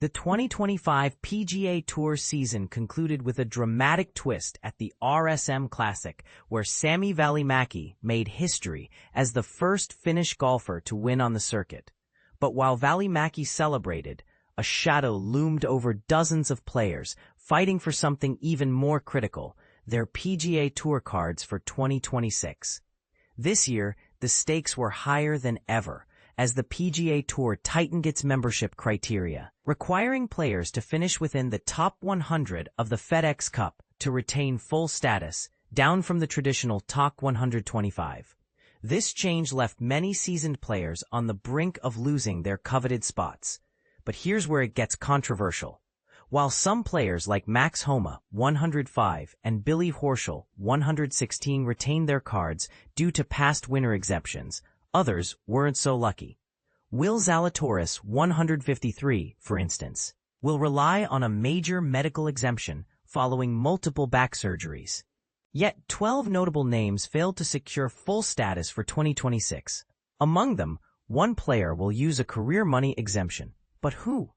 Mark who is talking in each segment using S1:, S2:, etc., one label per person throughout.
S1: The 2025 PGA Tour season concluded with a dramatic twist at the RSM Classic, where Sami Välimäki made history as the first Finnish golfer to win on the circuit. But while Välimäki celebrated, a shadow loomed over dozens of players fighting for something even more critical, their PGA Tour cards for 2026. This year, the stakes were higher than ever, as the PGA Tour tightened its membership criteria, requiring players to finish within the top 100 of the FedEx Cup to retain full status, down from the traditional top 125. This change left many seasoned players on the brink of losing their coveted spots. But here's where it gets controversial. While some players like Max Homa, 105, and Billy Horschel, 116, retained their cards due to past winner exemptions, others weren't so lucky. Will Zalatoris, 153, for instance, will rely on a major medical exemption following multiple back surgeries. Yet 12 notable names failed to secure full status for 2026. Among them, one player will use a career money exemption. But who?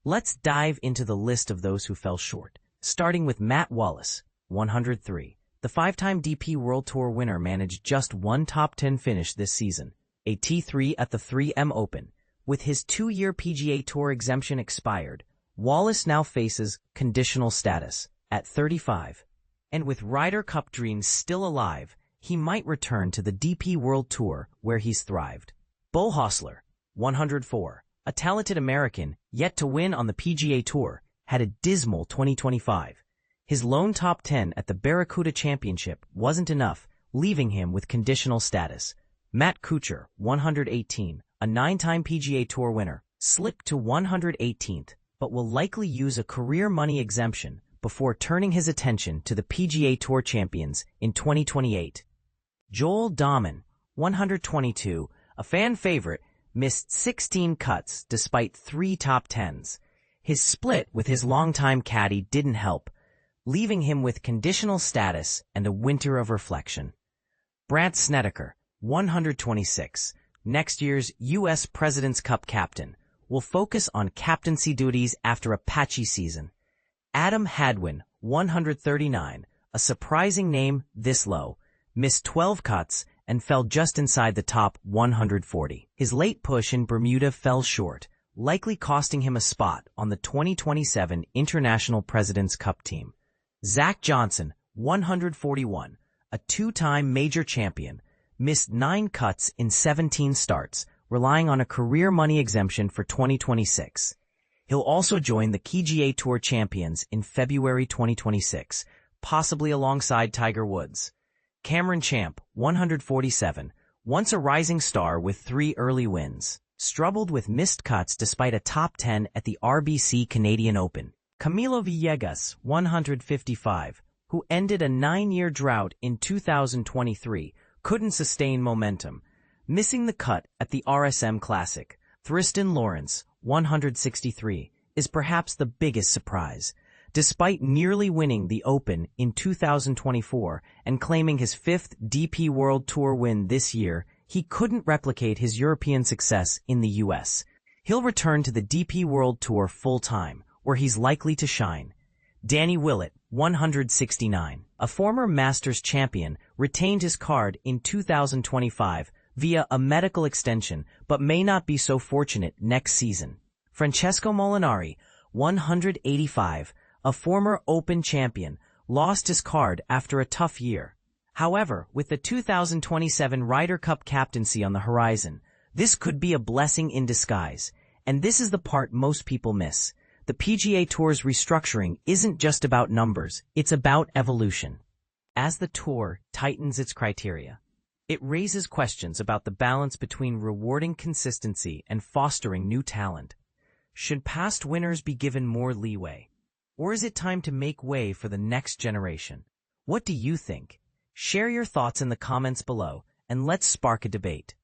S1: Let's dive into the list of those who fell short, starting with Matt Wallace, 103. The five-time DP World Tour winner managed just one top 10 finish this season, a T3 at the 3M Open. With his 2-year PGA Tour exemption expired, Wallace now faces conditional status at 35. And with Ryder Cup dreams still alive, he might return to the DP World Tour where he's thrived. Beau Hossler, 104. A talented American, yet to win on the PGA Tour, had a dismal 2025. His lone top 10 at the Barracuda Championship wasn't enough, leaving him with conditional status. Matt Kuchar, 118, a 9-time PGA Tour winner, slipped to 118th, but will likely use a career money exemption before turning his attention to the PGA Tour champions in 2028. Joel Dahmen, 122, a fan favorite, missed 16 cuts despite 3 top 10s. His split with his longtime caddy didn't help, leaving him with conditional status and a winter of reflection. Brandt Snedeker, 126, next year's U.S. President's Cup captain, will focus on captaincy duties after a patchy season. Adam Hadwin, 139, a surprising name this low, missed 12 cuts and fell just inside the top 140. His late push in Bermuda fell short, likely costing him a spot on the 2027 International President's Cup team. Zach Johnson, 141, a 2-time major champion, missed 9 cuts in 17 starts, relying on a career money exemption for 2026. He'll also join the PGA Tour champions in February 2026, possibly alongside Tiger Woods. Cameron Champ, 147, once a rising star with 3 early wins, struggled with missed cuts despite a top 10 at the RBC Canadian Open. Camilo Villegas, 155, who ended a 9-year drought in 2023, couldn't sustain momentum, missing the cut at the RSM Classic. Thriston Lawrence, 163, is perhaps the biggest surprise. Despite nearly winning the Open in 2024 and claiming his 5th DP World Tour win this year, he couldn't replicate his European success in the U.S. He'll return to the DP World Tour full-time, where he's likely to shine. Danny Willett, 169, a former Masters champion, retained his card in 2025 via a medical extension, but may not be so fortunate next season. Francesco Molinari, 185, a former Open champion, lost his card after a tough year. However, with the 2027 Ryder Cup captaincy on the horizon, this could be a blessing in disguise. And this is the part most people miss. The PGA Tour's restructuring isn't just about numbers, it's about evolution. As the Tour tightens its criteria, it raises questions about the balance between rewarding consistency and fostering new talent. Should past winners be given more leeway? Or is it time to make way for the next generation? What do you think? Share your thoughts in the comments below, and let's spark a debate.